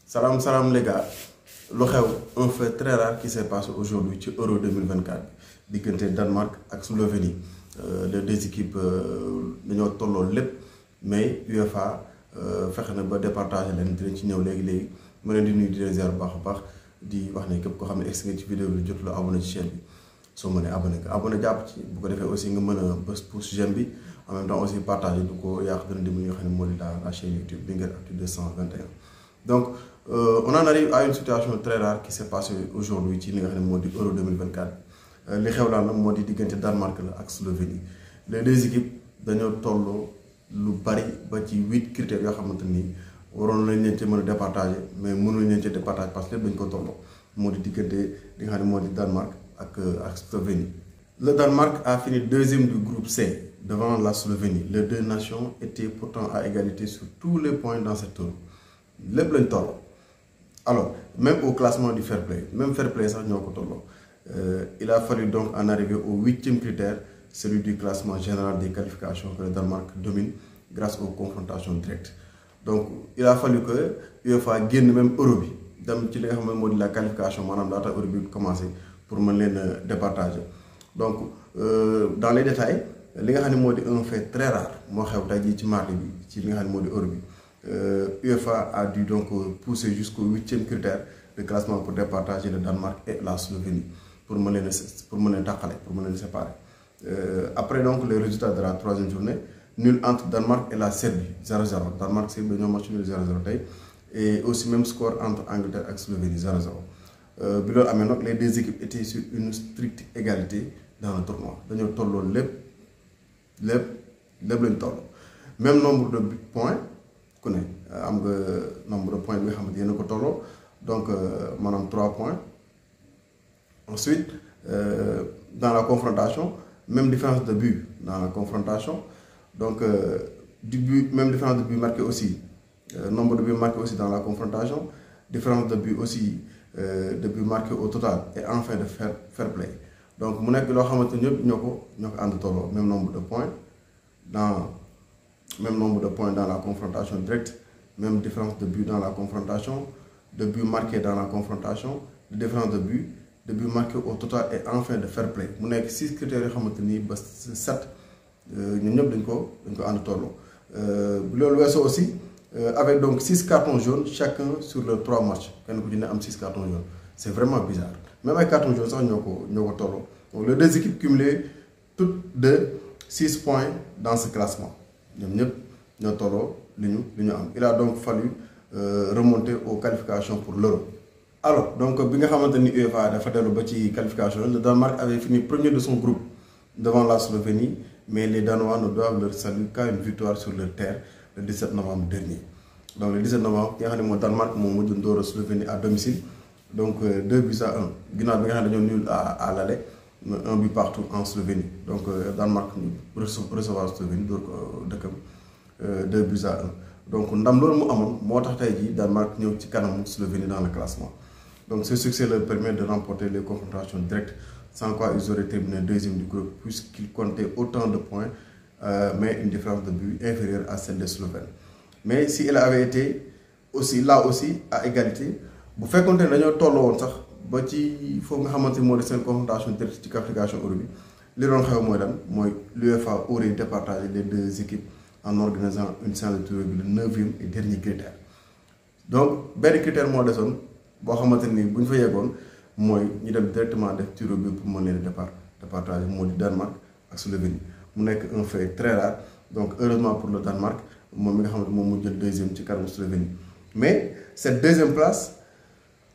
Salam salam les gars, un fait très rare qui s'est passé aujourd'hui sur Euro 2024 diggante Danemark ak Slovénie les deux équipes dañoo tolloo lépp mais UEFA fexe na ba départager leen dinañ ci ñëw léegi ma leen di nuyu di leen ziar bu baax di wax ne képp koo xam ne egsi nga ci vidéo bi jot la abonné ci chaîne bi soo mënee abonné jàpp ci bu ko defee aussi nga mën a bës pouce j'aime bi en même temps aussi partager du ko yàq dana dimbali nga xam ne moo di la chaîne YouTube Linguère Actu 221. Donc on en arrive à une situation très rare qui s'est passée aujourd'hui ci li nga xam ne moo di Euro 2024 li xew daal nag moo di diggante Danemark la ak Slovénie les deux équipes dañoo tolloo lu bari ba ci 8 critères yoo xamante ni waroon nañ leen ci mën a départager mais mënuñ leen ci départager parce que lépp dañ ko tolloo moo di diggante li nga xam ne moo di Danemark ak Slovénie. Le Danemark a fini deuxième du groupe C devant la Slovénie. Les deux nations étaient pourtant à égalité sur tous les points dans cette tour. Lépp lañ tolloo. Alors même au classement du fair play même fair play sax ñoo ko tolloo il a fallu donc en arriver au 8e critère, celui du classement général des qualifications que le Danemark domine grâce aux confrontations directes. Donc il a fallu que UEFA génn même Euro bi dem ci li nga xam ne moo di la qualification maanaam laata Euro bi commencé pour mën leen départager. Donc dans les détails li nga xam ne moo di un fait très rare moo xew tey jii ci mardi bi ci li nga xam ne moo di Euro bi UEFA a dû donc pousser jusqu'au 8e critère de classement pour départager le Danemark et la Slovénie pour mën leen tàqale pour mën leen séparer. Après donc les résultats de la 3e journée nul entre Danemark et la Serbie 0-0 Danemark Serbie dañoo match nul 0-0 tey et aussi même score entre Angleterre ak Slovénie 0-0 bi loolu amee nag les deux équipes étaient sur une stricte égalité dans le tournoi dañoo tolloo lépp lañ tolloo même nombre de points ku ne am nga nombre de points bi nga xamante yéen a ko tolloo donc maanaam 3 points. Ensuite dans la confrontation même différence de but dans la confrontation donc du but même différence de but marqué aussi nombre de buts marqués aussi dans la confrontation différence de but aussi de buts marqués au total et enfin de fair play. Donc mu nekk loo xamante ni ñëpp ñoo ko ànd tolloo même nombre de points dans la confrontation directe même différence de but dans la confrontation de buts marqués dans la confrontation de différence de but marqués au total et enfin de fair play mu nekk 6 critères yoo xamante ni ba 7 ñun ñëpp dañ ko ànd tolloo bu loolu weesoo aussi avec donc 6 cartons jaunes chacun sur les 3 matchs kenn ku ci ne am 6 cartons jaunes c'est vraiment bizarre. Même avec carton jaune sax ñoo ko tolloo donc les deux équipes cumulées toutes de 6 points dans ce classement ñoom ñëpp ñoo tolloo li ñu am. Il a donc fallu remonter aux qualifications pour l'Euro. Alors donc bi nga xamante ni UEFA dafa dellu ba ci qualification le Danemark avait fini premier de son groupe devant la Slovénie mais les Danois ne doivent leur salut qu'à une victoire sur leur terre le 17 novembre dernier. Donc le 17 novembre ki nga xam ne mooy Danemark moo mujj door Slovénie à domicile. Donc 2-1 ginnaaw bi nga xam ne dañoo nul à l'aller 1 but partout en Slovénie donc Danemark recevoir Slovénie door ko dëkkam 2-1 donc ndam loolu mu amoon moo tax tey jii Danemark ñëw ci kanamu Slovénie dans le classement. Donc ce succès leur permet de remporter les confrontations directes sans quoi ils auraient terminé deuxième du groupe puisqu'ils comptaient autant de points mais une différence de but inférieure à celle des Slovènes. Mais si elle avait été aussi à égalité bu fekkoonte ne dañoo tolloo woon sax ba ci foofu nga xamante ni moo di seen confrontation directe ci qualification Euro bi li doon xew mooy lan mooy l'UEFA aurait départagé les deux équipes en organisant une séance de tir au but le 9e et dernier critère. Donc benn critère moo desoon boo xamante ni bu ñu fa yeggoon mooy ñu dem directement def tir au but pour mën leen départager moo di Danemark ak Slovénie mu nekk un fait très rare donc heureusement pour le Danemark moom mi nga xamante moom mu jël deuxième ci kanamu Slovénie mais cette deuxième place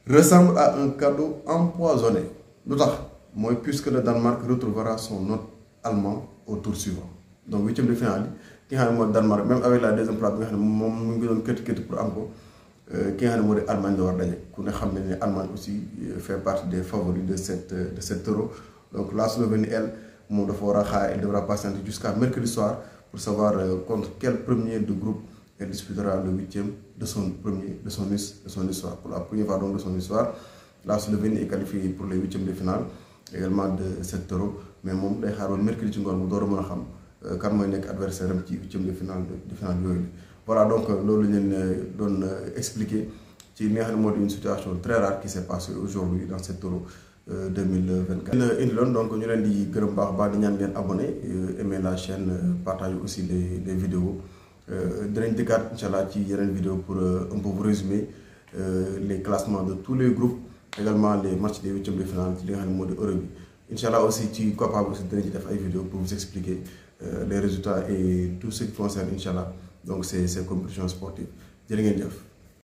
ressemble à un cadeau empoisonné lu tax mooy puisque le Danemark retrouvera son hôte allemand au tour suivant donc 8e de finale ki nga xam ne mooy Danemark même avec la deuxième place bi nga xam ne moom mu ngi doon këti pour am ko ki nga xam ne moo di Allemagne la war daje ku ne xam ne Allemagne aussi fait partie des favoris de cette Euro. Donc la Slovénie elle moom dafa war a xaar elle devra patienter jusqu'à mercredi soir pour savoir contre quel premier de groupe elle disputera le 8e de son histoire. Pour la première fois donc de son histoire, la Slovénie est qualifiée pour les 8e de finale également de cette Euro mais moom day xaaroon mercredi ci ngoon mu door a mën a xam kan mooy nekk adversaire am ci 8e de finale yooyu. Voilà donc loolu leen doon expliquer ci li nga xam ne moo di une situation très rare qui s'est passée aujourd'hui dans cette Euro 2024. indi loon donc ñu leen di gërëm baax di ñaan ngeen abonné aimer la chaîne partager aussi les vidéos dinañ dikkaat incha allah ci yeneen vidéo pour un peu vous résumer les classements de tous les groupes, également les matchs des huitièmes de finale ci li nga xam ne moo di Euro bi incha allah aussi ci Copa bi aussi dinañ ci def ay vidéos pour vous expliquer les résultats et tout ce qui concerne incha allah donc ces compétitions sportives jërë ngeen jëf.